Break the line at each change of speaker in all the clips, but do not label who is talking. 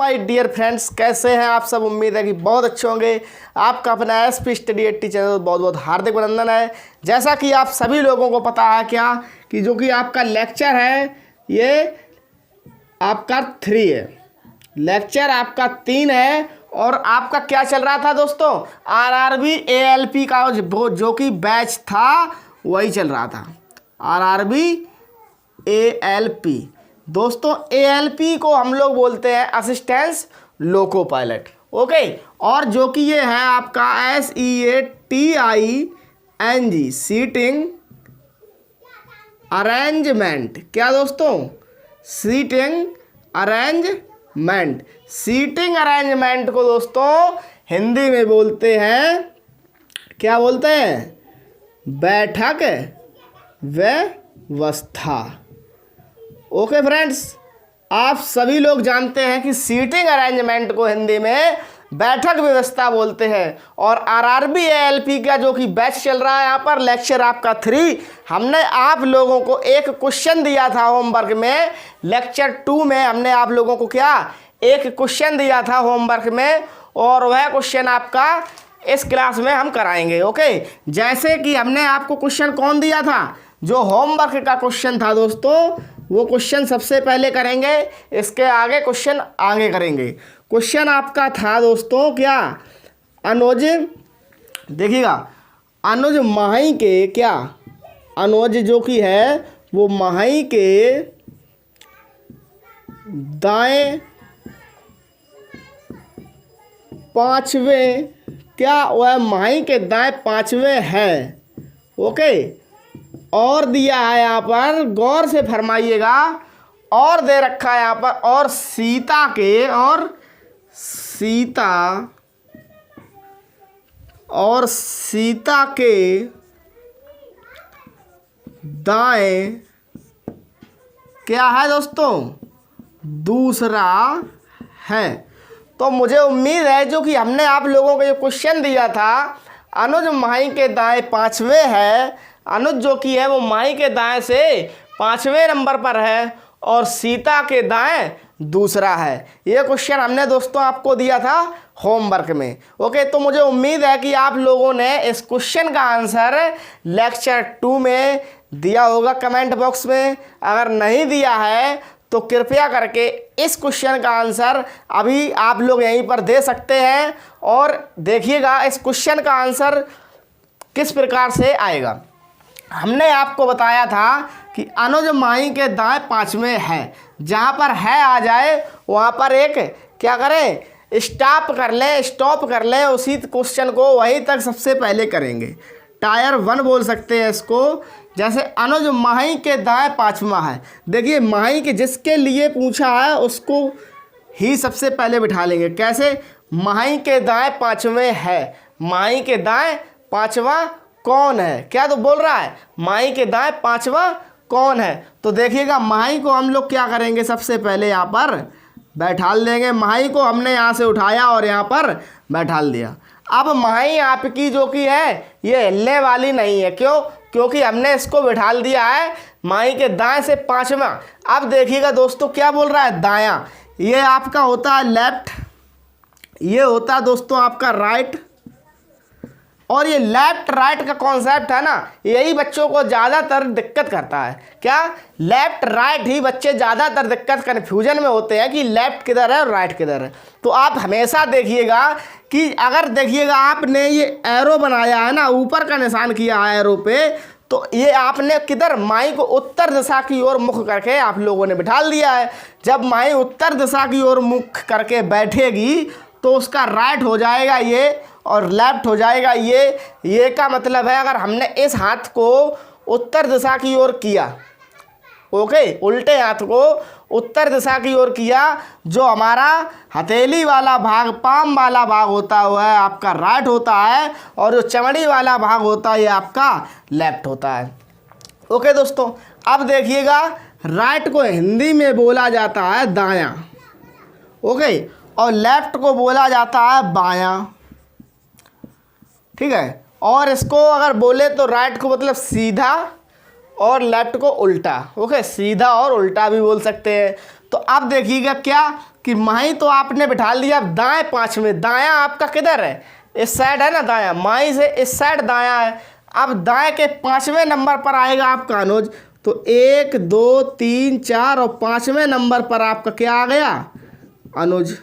My dear friends, कैसे हैं आप सब। उम्मीद है कि बहुत अच्छे होंगे। आपका अपना एसपी स्टडी 80 चैनल बहुत बहुत हार्दिक अभिनंदन है। जैसा कि आप सभी लोगों को पता है क्या कि जो कि आपका लेक्चर है ये आपका 3 है, लेक्चर आपका 3 है। और आपका क्या चल रहा था दोस्तों, आरआरबी एएलपी का जो कि बैच था वही चल रहा था, आरआरबी एएलपी। दोस्तों एएलपी को हम लोग बोलते हैं असिस्टेंस लोको पायलट, ओके। और जो कि ये है आपका SEATING सीटिंग अरेंजमेंट। क्या दोस्तों, सीटिंग अरेंजमेंट। सीटिंग अरेंजमेंट को दोस्तों हिंदी में बोलते हैं, क्या बोलते हैं, बैठक व्यवस्था। ओके फ्रेंड्स, आप सभी लोग जानते हैं कि सीटिंग अरेंजमेंट को हिंदी में बैठक व्यवस्था बोलते हैं। और आरआरबी एएलपी का जो कि बैच चल रहा है यहाँ पर लेक्चर आपका 3, हमने आप लोगों को एक क्वेश्चन दिया था होमवर्क में। लेक्चर 2 में हमने आप लोगों को क्या एक क्वेश्चन दिया था होमवर्क में, और वह क्वेश्चन आपका इस क्लास में हम कराएंगे, ओके। जैसे कि हमने आपको क्वेश्चन कौन दिया था, जो होमवर्क का क्वेश्चन था दोस्तों, वो क्वेश्चन सबसे पहले करेंगे, इसके आगे क्वेश्चन आगे करेंगे। क्वेश्चन आपका था दोस्तों क्या, अनुज, देखिएगा, अनुज माही के क्या, अनुज जो कि है वो माही के दाएं 5वें, क्या वह माही के दाएं 5वें है, ओके। और दिया है यहाँ पर, गौर से फरमाइएगा, और दे रखा है यहाँ पर, और सीता के, और सीता के दाएं क्या है दोस्तों, दूसरा है। तो मुझे उम्मीद है जो कि हमने आप लोगों को ये क्वेश्चन दिया था, अनुज माही के दाएं 5वें है, अनुज जो कि है वो माही के दाएं से 5वें नंबर पर है, और सीता के दाएं दूसरा है। ये क्वेश्चन हमने दोस्तों आपको दिया था होमवर्क में, ओके। तो मुझे उम्मीद है कि आप लोगों ने इस क्वेश्चन का आंसर लेक्चर 2 में दिया होगा कमेंट बॉक्स में। अगर नहीं दिया है तो कृपया करके इस क्वेश्चन का आंसर अभी आप लोग यहीं पर दे सकते हैं। और देखिएगा इस क्वेश्चन का आंसर किस प्रकार से आएगा। हमने आपको बताया था कि अनुज माही के दाएं 5वें है, जहाँ पर है आ जाए वहाँ पर एक क्या करें, स्टॉप कर लें उसी क्वेश्चन को, वहीं तक सबसे पहले करेंगे। टायर 1 बोल सकते हैं इसको। जैसे अनुज माही के दाएं 5वां है, देखिए माही के जिसके लिए पूछा है उसको ही सबसे पहले बिठा लेंगे। कैसे, माही के दाएं 5वें है, माही के दाएं 5वां कौन है, क्या तो बोल रहा है, माही के दाएं 5वां कौन है। तो देखिएगा माही को हम लोग क्या करेंगे, सबसे पहले यहाँ पर बैठाल देंगे। माही को हमने यहाँ से उठाया और यहाँ पर बैठाल दिया। अब माही आपकी जो कि है ये हिलने वाली नहीं है, क्यों, क्योंकि हमने इसको बिठाल दिया है माही के दाएं से 5वां। अब देखिएगा दोस्तों क्या बोल रहा है, दायां, ये आपका होता है लेफ्ट, ये होता है दोस्तों आपका राइट। और ये लेफ्ट राइट का कॉन्सेप्ट है ना, यही बच्चों को ज़्यादातर दिक्कत करता है। क्या, लेफ्ट राइट ही बच्चे ज़्यादातर दिक्कत कन्फ्यूजन में होते हैं कि लेफ्ट किधर है और राइट किधर है। तो आप हमेशा देखिएगा कि अगर देखिएगा आपने ये एरो बनाया है ना, ऊपर का निशान किया है एरो पे, तो ये आपने किधर, माही को उत्तर दिशा की ओर मुख करके आप लोगों ने बिठाल दिया है। जब माही उत्तर दिशा की ओर मुख करके बैठेगी तो उसका राइट हो जाएगा ये, और लेफ्ट हो जाएगा ये का मतलब है अगर हमने इस हाथ को उत्तर दिशा की ओर किया, ओके, उल्टे हाथ को उत्तर दिशा की ओर किया, जो हमारा हथेली वाला भाग, पाम वाला भाग होता है आपका राइट होता है, और जो चमड़ी वाला भाग होता है ये आपका लेफ्ट होता है, ओके दोस्तों। अब देखिएगा राइट को हिंदी में बोला जाता है दायां, ओके, और लेफ्ट को बोला जाता है बायां, ठीक है। और इसको अगर बोले तो राइट को मतलब सीधा और लेफ्ट को उल्टा, ओके, सीधा और उल्टा भी बोल सकते हैं। तो अब देखिएगा क्या, कि माही तो आपने बिठा लिया, अब दाएं 5वें, दायां आपका किधर है, इस साइड है ना दायां, माही से इस साइड दायां है। अब दाएं के 5वें नंबर पर आएगा आपका अनुज, तो 1 2 3 4 और 5वें नंबर पर आपका क्या आ गया, अनुज।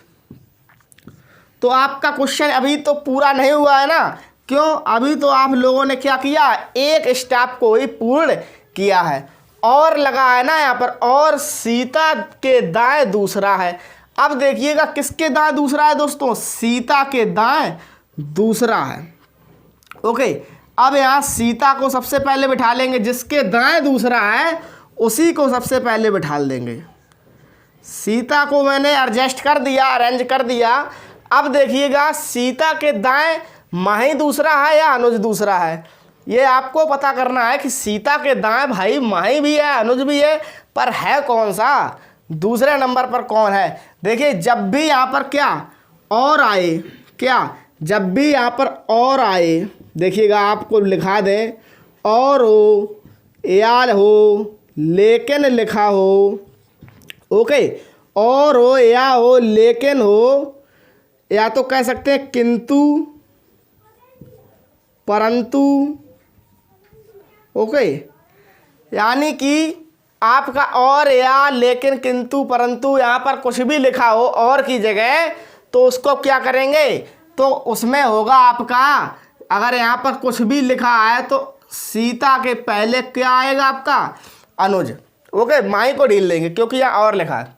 तो आपका क्वेश्चन अभी तो पूरा नहीं हुआ है ना, क्यों, अभी तो आप लोगों ने क्या किया, एक स्टेप को ही पूर्ण किया है। और लगा है ना यहाँ पर, और सीता के दाएं दूसरा है। अब देखिएगा किसके दाएं दूसरा है दोस्तों, सीता के दाएं दूसरा है। ओके, अब यहाँ सीता को सबसे पहले बिठा लेंगे, जिसके दाएं दूसरा है उसी को सबसे पहले बिठा देंगे। सीता को मैंने एडजस्ट कर दिया, अरेंज कर दिया। अब देखिएगा सीता के दाएं माही दूसरा है या अनुज दूसरा है, ये आपको पता करना है कि सीता के दाएं भाई माही भी है अनुज भी है, पर है कौन सा, दूसरे नंबर पर कौन है। देखिए जब भी यहाँ पर क्या और आए, क्या जब भी यहाँ पर और आए, देखिएगा आपको लिखा दें, और हो, याल हो, लेकिन लिखा हो, ओके, और हो या हो लेकिन हो, या तो कह सकते हैं किंतु, परंतु, ओके, यानी कि आपका और या लेकिन किंतु परंतु यहाँ पर कुछ भी लिखा हो और की जगह, तो उसको क्या करेंगे, तो उसमें होगा आपका, अगर यहाँ पर कुछ भी लिखा है तो सीता के पहले क्या आएगा आपका, अनुज। ओके, माई को ढील लेंगे क्योंकि यहाँ और लिखा है।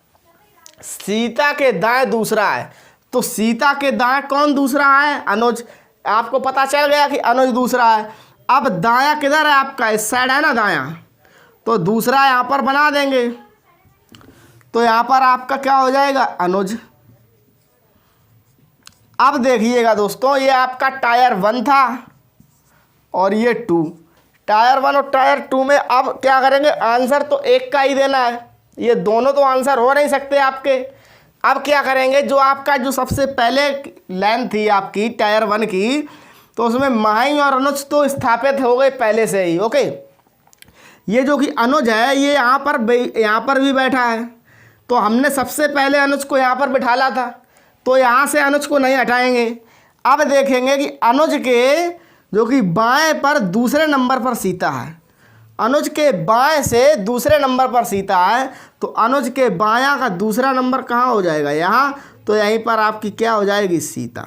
सीता के दाएं दूसरा है, तो सीता के दाएं कौन दूसरा है, अनुज। आपको पता चल गया कि अनुज दूसरा है। अब दायां किधर है आपका, इस साइड है ना दायां, तो दूसरा यहाँ पर बना देंगे, तो यहाँ पर आपका क्या हो जाएगा, अनुज। अब देखिएगा दोस्तों, ये आपका टायर 1 था और ये 2, टायर 1 और टायर 2 में अब क्या करेंगे, आंसर तो एक का ही देना है, ये दोनों तो आंसर हो नहीं सकते आपके। अब क्या करेंगे, जो आपका जो सबसे पहले लाइन थी आपकी टायर 1 की, तो उसमें माही और अनुज तो स्थापित हो गए पहले से ही। ओके, ये जो कि अनुज है ये यहाँ पर भी बैठा है, तो हमने सबसे पहले अनुज को यहाँ पर बिठाला था, तो यहाँ से अनुज को नहीं हटाएंगे। अब देखेंगे कि अनुज के जो कि बाएं पर दूसरे नंबर पर सीता है, अनुज के बाएं से दूसरे नंबर पर सीता है, तो अनुज के बायां का दूसरा नंबर कहाँ हो जाएगा, यहाँ, तो यहीं पर आपकी क्या हो जाएगी, सीता।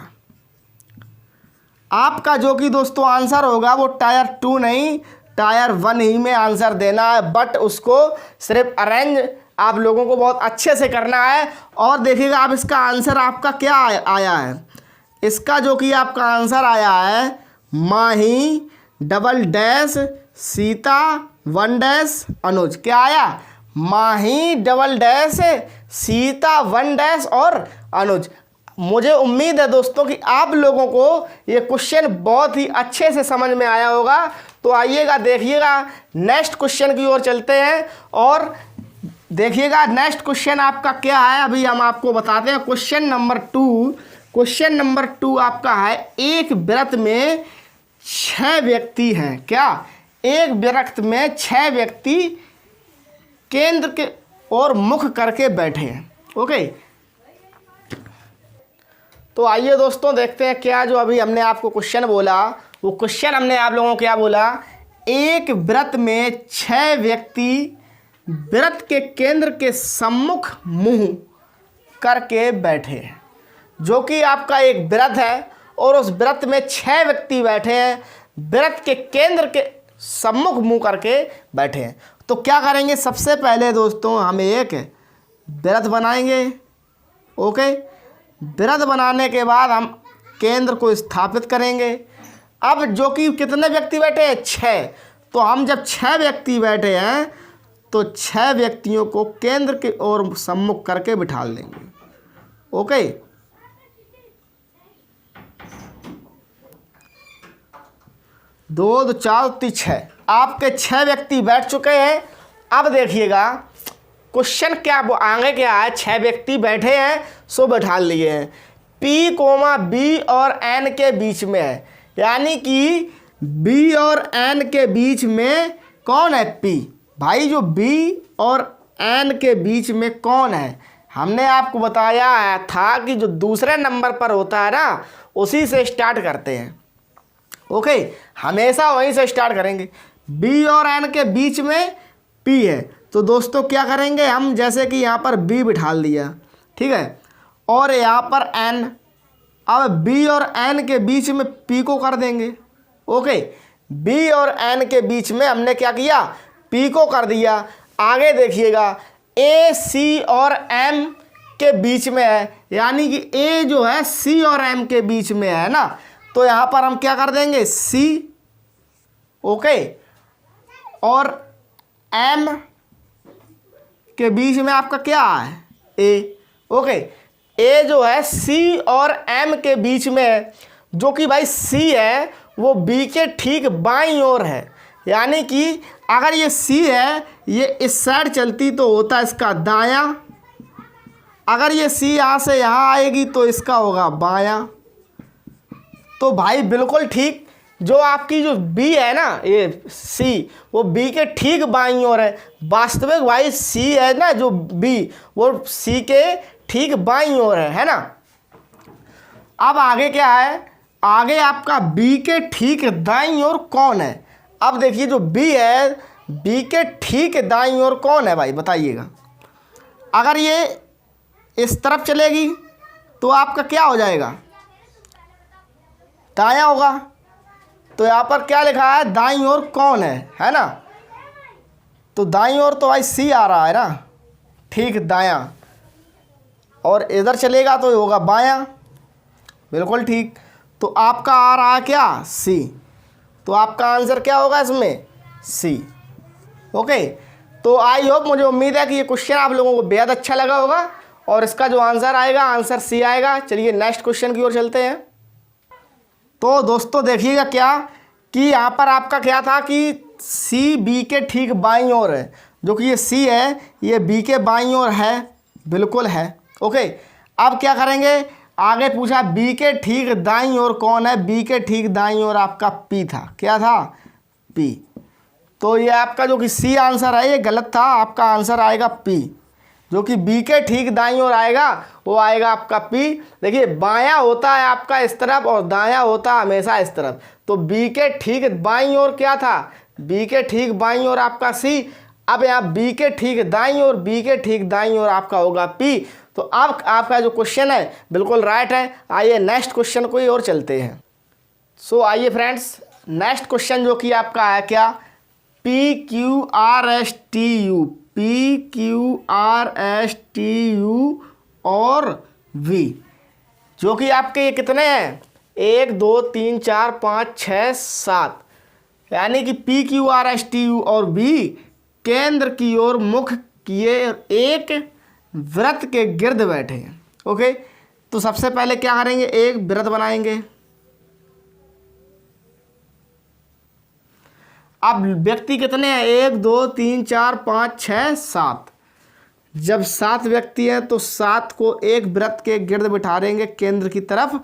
आपका जो कि दोस्तों आंसर होगा वो टायर 2 नहीं, टायर 1 ही में आंसर देना है, बट उसको सिर्फ अरेंज आप लोगों को बहुत अच्छे से करना है। और देखिएगा अब इसका आंसर आपका क्या आया है, इसका जो कि आपका आंसर आया है, माही डबल डैश सीता 1 डैश अनुज। क्या आया, माही डबल डैश सीता 1 डैश और अनुज। मुझे उम्मीद है दोस्तों कि आप लोगों को ये क्वेश्चन बहुत ही अच्छे से समझ में आया होगा। तो आइएगा देखिएगा नेक्स्ट क्वेश्चन की ओर चलते हैं, और देखिएगा नेक्स्ट क्वेश्चन आपका क्या है, अभी हम आपको बताते हैं। क्वेश्चन नंबर 2, क्वेश्चन नंबर 2 आपका है, एक व्रत में 6 व्यक्ति हैं। क्या, एक व्रत में 6 व्यक्ति केंद्र के ओर मुख करके बैठे हैं। ओके, तो आइए दोस्तों देखते हैं क्या जो अभी हमने आपको क्वेश्चन बोला, वो क्वेश्चन हमने आप लोगों को क्या बोला, एक व्रत में 6 व्यक्ति व्रत के केंद्र के सम्मुख मुंह करके बैठे हैं। जो कि आपका एक व्रत है और उस व्रत में 6 व्यक्ति बैठे हैं, व्रत के केंद्र के सम्मुख मुंह करके बैठे हैं। तो क्या करेंगे, सबसे पहले दोस्तों हम एक व्रत बनाएंगे। ओके, व्रत बनाने के बाद हम केंद्र को स्थापित करेंगे। अब जो कि कितने व्यक्ति बैठे हैं, 6, तो हम जब 6 व्यक्ति बैठे हैं तो 6 व्यक्तियों को केंद्र की ओर सम्मुख करके बिठा लेंगे। ओके, 2 2 4 3 6, आपके 6 व्यक्ति बैठ चुके हैं। अब देखिएगा क्वेश्चन क्या आगे क्या है, 6 व्यक्ति बैठे हैं सो बैठा लिए हैं, P, B और N के बीच में है, यानी कि B और N के बीच में कौन है, P। भाई जो B और N के बीच में कौन है, हमने आपको बताया था कि जो दूसरे नंबर पर होता है ना उसी से स्टार्ट करते हैं। ओके, हमेशा वहीं से स्टार्ट करेंगे। बी और एन के बीच में पी है, तो दोस्तों क्या करेंगे हम, जैसे कि यहाँ पर बी बिठा दिया, ठीक है, और यहाँ पर एन। अब बी और एन के बीच में पी को कर देंगे। ओके, बी और एन के बीच में हमने क्या किया, पी को कर दिया। आगे देखिएगा, ए सी और एम के बीच में है, यानी कि ए जो है सी और एम के बीच में है ना, तो यहाँ पर हम क्या कर देंगे, सी। ओके, और एम के बीच में आपका क्या है, ए। ओके, ए जो है सी और एम के बीच में है, जो कि भाई सी है वो बी के ठीक बाईं ओर है, यानी कि अगर ये सी है, ये इस साइड चलती तो होता इसका दायां, अगर ये सी यहाँ से यहाँ आएगी तो इसका होगा बायां। तो भाई बिल्कुल ठीक, जो आपकी जो बी है ना, ये सी, वो बी के ठीक बाईं ओर है। वास्तविक भाई सी है ना, जो बी, वो सी के ठीक बाईं ओर है ना। अब आगे क्या है, आगे आपका बी के ठीक दाईं ओर कौन है। अब देखिए जो बी है, बी के ठीक दाईं ओर कौन है भाई, बताइएगा। अगर ये इस तरफ चलेगी तो आपका क्या हो जाएगा, दायां होगा। तो यहाँ पर क्या लिखा है, दाईं ओर कौन है ना। तो दाईं ओर तो भाई सी आ रहा है ना, ठीक दायां, और इधर चलेगा तो होगा बायां, बिल्कुल ठीक। तो आपका आ रहा है क्या, सी। तो आपका आंसर क्या होगा इसमें, सी। ओके, तो आई होप, मुझे उम्मीद है कि ये क्वेश्चन आप लोगों को बेहद अच्छा लगा होगा, और इसका जो आंसर आएगा, आंसर सी आएगा। चलिए नेक्स्ट क्वेश्चन की ओर चलते हैं। तो दोस्तों देखिएगा क्या, कि यहाँ पर आपका क्या था कि सी बी के ठीक बाईं ओर है, जो कि ये सी है, ये बी के बाईं ओर है, बिल्कुल है। ओके, अब क्या करेंगे, आगे पूछा बी के ठीक दाईं ओर कौन है। बी के ठीक दाईं ओर आपका पी था, क्या था, पी। तो ये आपका जो कि सी आंसर है ये गलत था, आपका आंसर आएगा पी। जो कि बी के ठीक दाईं ओर आएगा वो आएगा आपका पी। देखिए बायां होता है आपका इस तरफ और दायां होता है हमेशा इस तरफ, तो बी के ठीक बाईं ओर क्या था, बी के ठीक बाईं ओर आपका सी। अब यहाँ बी के ठीक दाईं ओर, बी के ठीक दाईं ओर आपका होगा पी। तो अब आपका जो क्वेश्चन है बिल्कुल राइट है। आइए नेक्स्ट क्वेश्चन को और चलते हैं। सो आइए फ्रेंड्स, नेक्स्ट क्वेश्चन जो कि आपका है क्या, P Q R S T U, P Q R S T U और वी, जो कि आपके ये कितने हैं, 1 2 3 4 5 6 7, यानी कि P Q R S T U और वी केंद्र की ओर मुख किए एक वृत्त के गिर्द बैठे हैं। ओके, तो सबसे पहले क्या करेंगे, एक वृत्त बनाएंगे। अब व्यक्ति कितने हैं, 1 2 3 4 5 6 7। जब 7 व्यक्ति हैं तो 7 को एक वृत्त के गिर्द बिठा देंगे, केंद्र की तरफ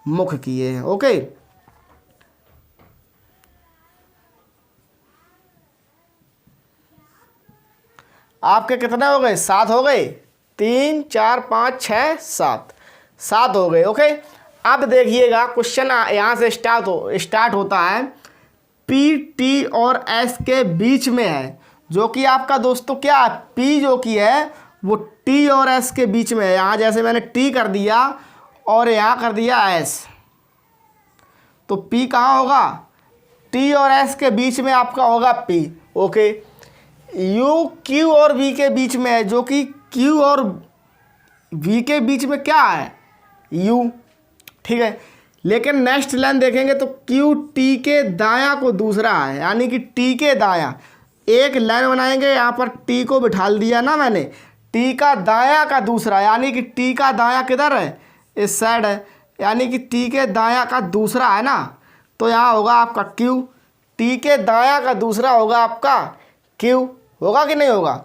मुख किए हैं। ओके, आपके कितने हो गए, 7 हो गए, 3 4 5 6 7, 7 हो गए। ओके, अब देखिएगा क्वेश्चन यहाँ से स्टार्ट होता है, पी टी और एस के बीच में है, जो कि आपका दोस्तों क्या है, पी जो कि है वो टी और एस के बीच में है। यहाँ जैसे मैंने टी कर दिया और यहाँ कर दिया एस, तो पी कहाँ होगा, टी और एस के बीच में आपका होगा पी। ओके, यू क्यू और वी के बीच में है, जो कि क्यू और वी के बीच में क्या है, यू। ठीक है, लेकिन नेक्स्ट लाइन देखेंगे तो क्यू टी के दायां को दूसरा है, यानी कि टी के दायां एक लाइन बनाएंगे। यहाँ पर टी को बिठा दिया ना मैंने, टी का दायां का दूसरा, यानी कि टी का दायां किधर है, इस साइड है, यानी कि टी के दायां का दूसरा है ना, तो यहाँ होगा आपका क्यू। टी के दायां का दूसरा होगा आपका क्यू, होगा कि नहीं होगा।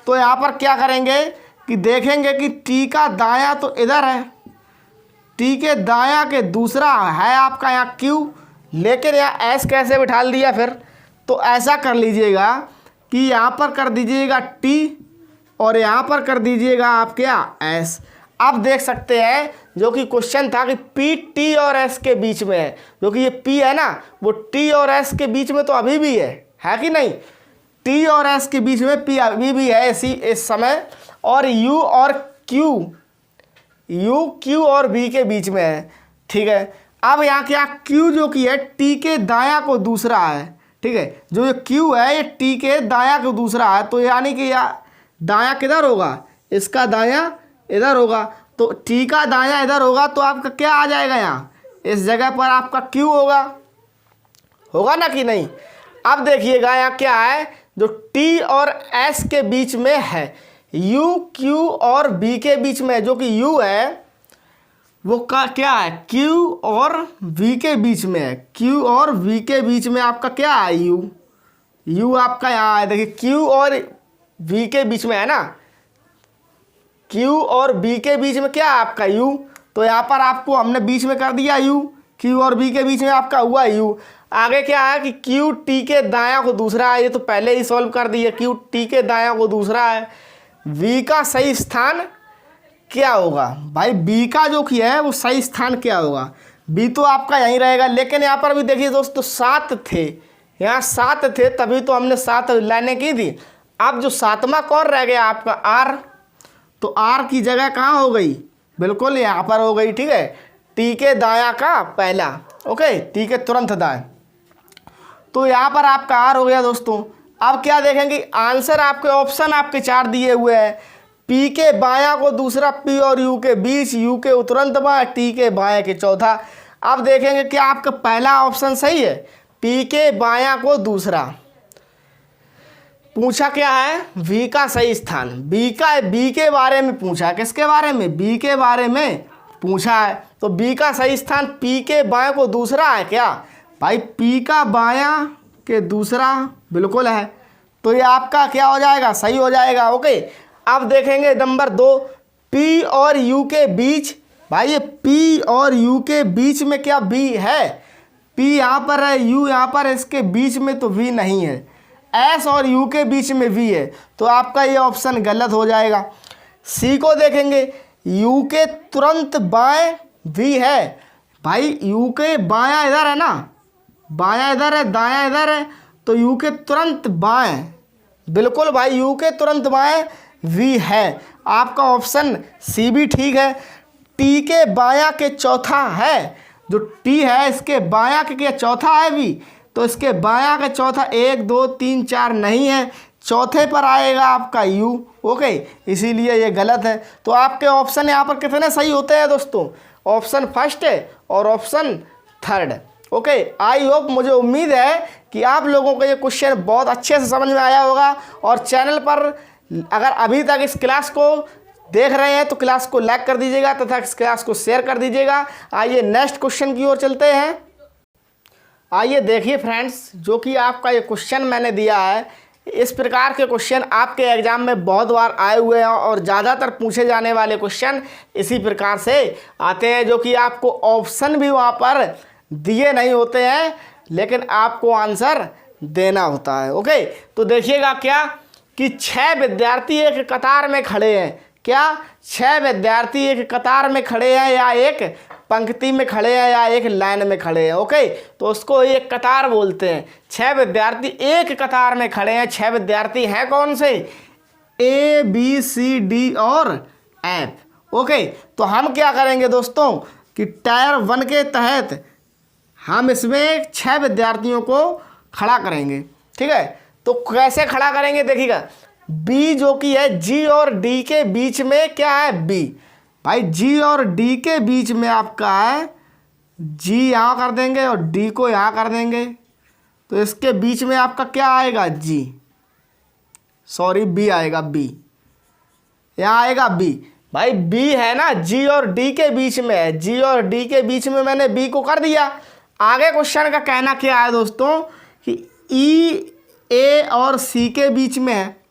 तो यहाँ पर क्या करेंगे कि देखेंगे कि टी का दायां तो इधर है, टी के दायां के दूसरा है आपका यहाँ क्यू, लेकिन यहाँ एस कैसे बिठा दिया फिर, तो ऐसा कर लीजिएगा कि यहाँ पर कर दीजिएगा टी, और यहाँ पर कर दीजिएगा आप क्या एस। अब देख सकते हैं जो कि क्वेश्चन था कि पी टी और एस के बीच में है, जो कि ये पी है ना वो टी और एस के बीच में तो अभी भी है कि नहीं? टी और एस के बीच में पी अभी भी है इस समय, और यू और क्यू और बी के बीच में है, ठीक है। अब यहाँ क्या क्यू जो कि है टी के दायां को दूसरा है, ठीक है। जो ये क्यू है ये टी के दायां को दूसरा है, तो यानी कि दायां किधर होगा? इसका दायां इधर होगा, तो टी का दायां इधर होगा, तो आपका क्या आ जाएगा? यहाँ इस जगह पर आपका क्यू होगा ना कि नहीं? अब देखिएगा यहाँ क्या है, जो टी और एस के बीच में है, यू क्यू और बी के बीच में, जो कि यू है वो का क्या है? क्यू और वी के बीच में है। क्यू और वी के बीच में आपका क्या है? यू आपका यहाँ है, देखिए क्यू और वी के बीच में है ना, क्यू और बी के बीच में क्या है आपका? यू। तो यहाँ पर आपको हमने बीच में कर दिया यू, क्यू और बी के बीच में आपका हुआ यू। आगे क्या है कि क्यू टी के दायां को दूसरा है, ये तो पहले ही सॉल्व कर दिया, क्यू टी के दायां को दूसरा है। वी का सही स्थान क्या होगा? भाई बी का जो कि है वो सही स्थान क्या होगा? बी तो आपका यहीं रहेगा, लेकिन यहाँ पर भी देखिए दोस्तों 7 थे, यहाँ 7 थे, तभी तो हमने 7 लाइनें की थी। अब जो 7वां कौन रह गया आपका? आर। तो आर की जगह कहाँ हो गई? बिल्कुल यहाँ पर हो गई, ठीक है। टी के दायां का पहला, ओके, टी के तुरंत दाएं, तो यहाँ पर आपका आर हो गया दोस्तों। अब क्या देखेंगे? आंसर आपके ऑप्शन आपके 4 दिए हुए हैं। पी के बायां को दूसरा, पी और यू के बीच, यू के तुरंत बाएं, टी के बाएं के चौथा। अब देखेंगे क्या आपका पहला ऑप्शन सही है? पी के बायां को दूसरा पूछा क्या है? वी का सही स्थान, बी के बारे में पूछा। किसके बारे में? बी के बारे में पूछा है, तो बी का सही स्थान पी के बाएं को दूसरा है क्या? भाई पी का बायां के दूसरा बिल्कुल है, तो ये आपका क्या हो जाएगा? सही हो जाएगा, ओके। अब देखेंगे नंबर 2, पी और यू के बीच। भाई ये पी और यू के बीच में क्या बी है? पी यहाँ पर है, यू यहाँ पर, इसके बीच में तो वी नहीं है। एस और यू के बीच में वी है, तो आपका ये ऑप्शन गलत हो जाएगा। सी को देखेंगे, यू के तुरंत बाएं वी है। भाई यू के बायां इधर है ना, बायां इधर है, दायां इधर है, तो यू के तुरंत बाएं, बिल्कुल भाई यू के तुरंत बाएं वी है। आपका ऑप्शन सी भी ठीक है। टी के बायां के चौथा है, जो टी है इसके बायां के क्या चौथा है वी, तो इसके बायां का चौथा 1 2 3 4 नहीं है, चौथे पर आएगा आपका यू, ओके, इसीलिए ये गलत है। तो आपके ऑप्शन यहाँ पर कितने सही होते हैं दोस्तों? ऑप्शन फर्स्ट है और option third, okay. I hope, मुझे उम्मीद है कि आप लोगों को ये क्वेश्चन बहुत अच्छे से समझ में आया होगा। और चैनल पर अगर अभी तक इस क्लास को देख रहे हैं तो क्लास को लाइक कर दीजिएगा तथा इस क्लास को शेयर कर दीजिएगा। आइए नेक्स्ट क्वेश्चन की ओर चलते हैं। आइए देखिए फ्रेंड्स, जो कि आपका ये क्वेश्चन मैंने दिया है, इस प्रकार के क्वेश्चन आपके एग्जाम में बहुत बार आए हुए हैं और ज़्यादातर पूछे जाने वाले क्वेश्चन इसी प्रकार से आते हैं, जो कि आपको ऑप्शन भी वहाँ पर दिए नहीं होते हैं, लेकिन आपको आंसर देना होता है, ओके। तो देखिएगा क्या कि 6 विद्यार्थी एक कतार में खड़े हैं। क्या 6 विद्यार्थी एक कतार में खड़े हैं, या एक पंक्ति में खड़े हैं, या एक लाइन में खड़े हैं, ओके। तो उसको एक कतार बोलते हैं। 6 विद्यार्थी एक कतार में खड़े हैं। 6 विद्यार्थी हैं कौन से? ए बी सी डी और एफ, ओके। तो हम क्या करेंगे दोस्तों कि टायर 1 के तहत हम इसमें 6 विद्यार्थियों को खड़ा करेंगे, ठीक है। तो कैसे खड़ा करेंगे देखिएगा, बी जो कि है जी और डी के बीच में क्या है? बी। भाई जी और डी के बीच में आपका है, जी यहाँ कर देंगे और डी को यहाँ कर देंगे, तो इसके बीच में आपका क्या आएगा? जी, सॉरी बी आएगा, बी यहाँ आएगा बी। भाई बी है ना, जी और डी के बीच में है, जी और डी के बीच में मैंने बी को कर दिया। आगे क्वेश्चन का कहना क्या है दोस्तों कि ई ए और सी के बीच में है।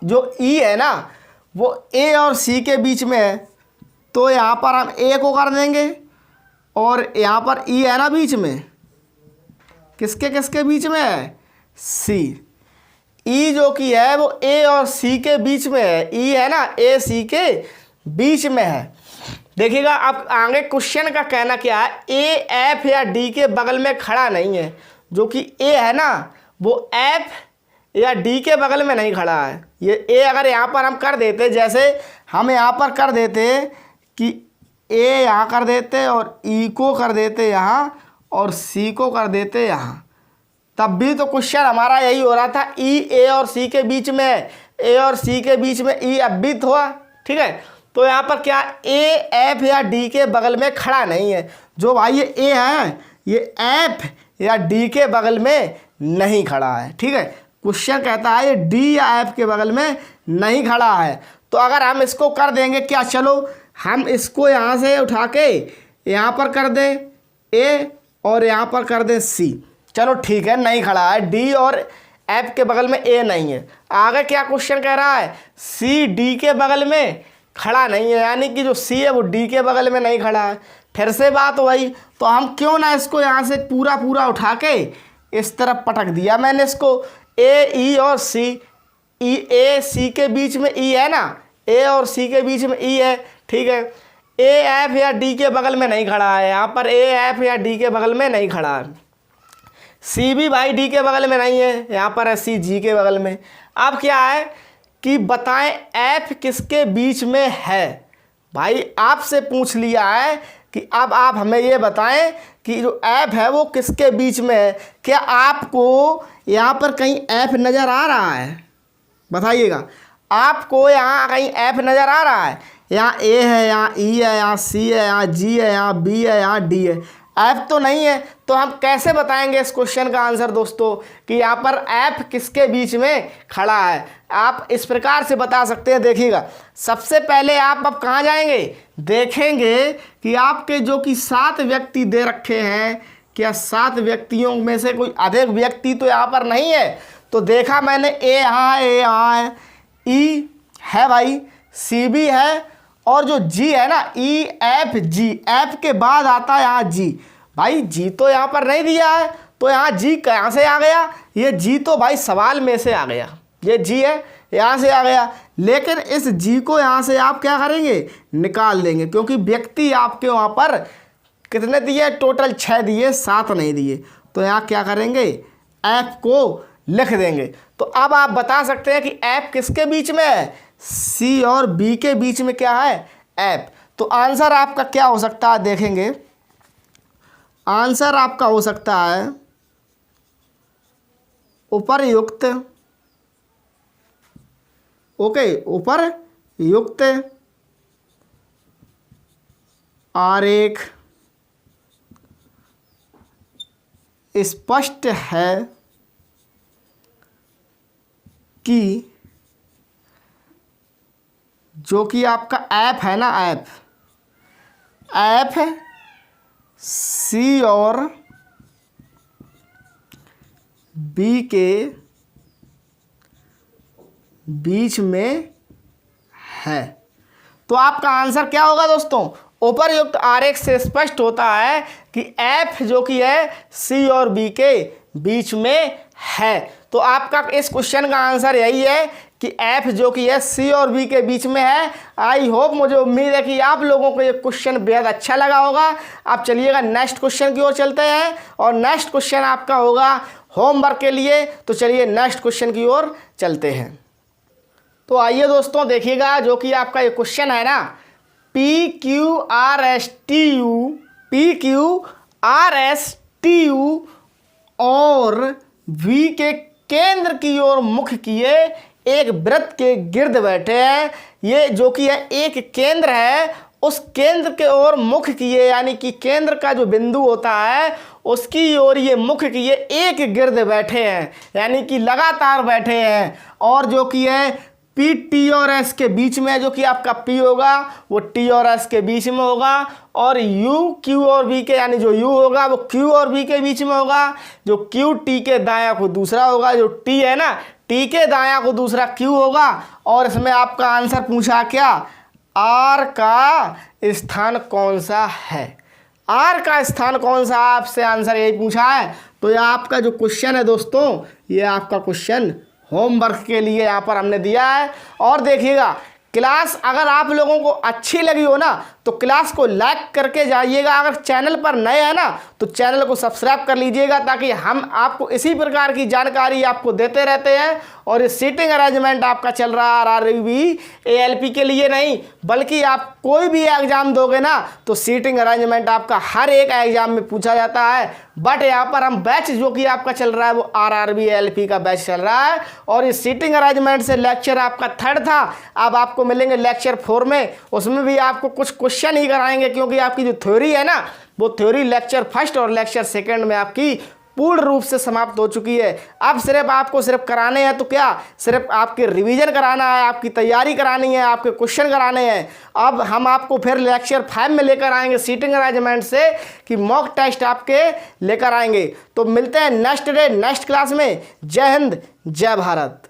जो ई है ना वो ए और सी के बीच में है, तो यहाँ पर हम ए को कर देंगे, और यहाँ पर ई है ना बीच में, किसके किसके बीच में है? सी। ई जो कि है वो ए और सी के बीच में है, ई है ना ए सी के बीच में है। देखिएगा अब आगे क्वेश्चन का कहना क्या है, ए एफ या डी के बगल में खड़ा नहीं है। जो कि ए है ना वो एफ या डी के बगल में नहीं खड़ा है। ये ए अगर यहाँ पर हम कर देते, जैसे हम यहाँ पर कर देते कि ए यहाँ कर देते और ई को कर देते यहाँ और सी को कर देते यहाँ, तब भी तो क्वेश्चन हमारा यही हो रहा था, ई ए और सी के बीच में है, ए और सी के बीच में ई अब भी हुआ। ठीक है, तो यहाँ पर क्या ए एफ या डी के बगल में खड़ा नहीं है। जो भाई ये ए है ये एफ या डी के बगल में नहीं खड़ा है। ठीक है, क्वेश्चन कहता है ये डी या एफ के बगल में नहीं खड़ा है। तो अगर हम इसको कर देंगे क्या, चलो हम इसको यहाँ से उठा के यहाँ पर कर दें ए और यहाँ पर कर दें सी। चलो ठीक है, नहीं खड़ा है, डी और एफ के बगल में ए नहीं है। आगे क्या क्वेश्चन कह रहा है, सी डी के बगल में खड़ा नहीं है, यानी कि जो सी है वो डी के बगल में नहीं खड़ा है। फिर से बात वही, तो हम क्यों ना इसको यहाँ से पूरा पूरा उठा के इस तरफ पटक दिया मैंने इसको, ए ई और सी, ई ए सी के बीच में ई है ना, ए और सी के बीच में ई है। ठीक है, ए एफ या डी के बगल में नहीं खड़ा है, यहाँ पर ए एफ या डी के बगल में नहीं खड़ा है। सी भी भाई डी के बगल में नहीं है, यहाँ पर है सी जी के बगल में। अब क्या है कि बताएं एफ किसके बीच में है। भाई आपसे पूछ लिया है कि अब आप हमें ये बताएं कि जो एफ है वो किसके बीच में है। क्या आपको यहाँ पर कहीं एफ नज़र आ रहा है, बताइएगा। आपको यहाँ कहीं एफ नज़र आ रहा है, यहाँ ए है, यहाँ ई है, यहाँ सी है, यहाँ जी है, यहाँ बी है, यहाँ डी है, एफ तो नहीं है। तो हम कैसे बताएंगे इस क्वेश्चन का आंसर दोस्तों कि यहाँ पर एफ किसके बीच में खड़ा है। आप इस प्रकार से बता सकते हैं। देखिएगा, सबसे पहले आप अब कहाँ जाएंगे, देखेंगे कि आपके जो कि 7 व्यक्ति दे रखे हैं, क्या 7 व्यक्तियों में से कोई अधिक व्यक्ति तो यहाँ पर नहीं है। तो देखा मैंने ए यहाँ है, ई है भाई, सी भी है और जो जी है ना ई एफ जी, एफ के बाद आता है यहाँ जी। भाई जी तो यहाँ पर नहीं दिया है, तो यहाँ जी कहाँ से आ गया, ये जी तो भाई सवाल में से आ गया, ये जी है यहाँ से आ गया। लेकिन इस जी को यहाँ से आप क्या करेंगे, निकाल देंगे, क्योंकि व्यक्ति आपके वहाँ पर कितने दिए, टोटल 6 दिए, 7 नहीं दिए। तो यहाँ क्या करेंगे, एफ को लिख देंगे। तो अब आप बता सकते हैं कि एफ किसके बीच में है, सी और बी के बीच में क्या है, एफ। तो आंसर आपका क्या हो सकता है, देखेंगे आंसर आपका हो सकता है उपर्युक्त, ओके, उपर्युक्त आरेख स्पष्ट है कि जो कि आपका ऐप है ना, ऐप सी और बी के बीच में है। तो आपका आंसर क्या होगा दोस्तों, उपरयुक्त आरेख से स्पष्ट होता है कि एफ जो कि है सी और बी के बीच में है। तो आपका इस क्वेश्चन का आंसर यही है कि एफ जो कि है सी और बी के बीच में है। आई होप, मुझे उम्मीद है कि आप लोगों को ये क्वेश्चन बेहद अच्छा लगा होगा। आप चलिएगा नेक्स्ट क्वेश्चन की ओर चलते हैं और नेक्स्ट क्वेश्चन आपका होगा होमवर्क के लिए। तो चलिए नेक्स्ट क्वेश्चन की ओर चलते हैं। तो आइए दोस्तों देखिएगा, जो कि आपका ये क्वेश्चन है ना, PQRSTU और V के केंद्र की ओर मुख किए एक वृत्त के गिर्द बैठे हैं। ये जो कि है एक केंद्र है, उस केंद्र के ओर मुख किए, यानी कि केंद्र का जो बिंदु होता है उसकी ओर ये मुख किए एक गिर्द बैठे हैं, यानी कि लगातार बैठे हैं। और जो कि है पी टी और एस के बीच में, जो कि आपका पी होगा वो टी और एस के बीच में होगा, और यू क्यू और बी के, यानी जो यू होगा वो क्यू और बी के बीच में होगा। जो क्यू टी के दायां को दूसरा होगा, जो टी है ना टी के दायां को दूसरा क्यू होगा। और इसमें आपका आंसर पूछा क्या, आर का स्थान कौन सा है, आर का स्थान कौन सा, आपसे आंसर यही पूछा है। तो ये आपका जो क्वेश्चन है दोस्तों, ये आपका क्वेश्चन होमवर्क के लिए यहाँ पर हमने दिया है। और देखिएगा क्लास अगर आप लोगों को अच्छी लगी हो ना तो क्लास को लाइक करके जाइएगा। अगर चैनल पर नए हैं ना तो चैनल को सब्सक्राइब कर लीजिएगा, ताकि हम आपको इसी प्रकार की जानकारी आपको देते रहते हैं। और ये सीटिंग अरेंजमेंट आपका चल रहा है RRB ALP के लिए नहीं, बल्कि आप कोई भी एग्जाम दोगे ना तो सीटिंग अरेंजमेंट आपका हर एक एग्जाम में पूछा जाता है। बट यहाँ पर हम बैच जो कि आपका चल रहा है वो RRB ALP का बैच चल रहा है। और इस सीटिंग अरेंजमेंट से लेक्चर आपका 3rd था, अब आपको मिलेंगे लेक्चर 4 में। उसमें भी आपको कुछ क्वेश्चन ही कराएंगे, क्योंकि आपकी जो थ्योरी है ना वो थ्योरी लेक्चर 1st और लेक्चर 2nd में आपकी पूर्ण रूप से समाप्त हो चुकी है। अब सिर्फ आपको कराने हैं तो क्या, सिर्फ आपके रिवीजन कराना है, आपकी तैयारी करानी है, आपके क्वेश्चन कराने हैं। अब हम आपको फिर लेक्चर 5 में लेकर आएंगे सीटिंग अरेंजमेंट से, कि मॉक टेस्ट आपके लेकर आएंगे। तो मिलते हैं नेक्स्ट डे नेक्स्ट क्लास में। जय हिंद जय भारत।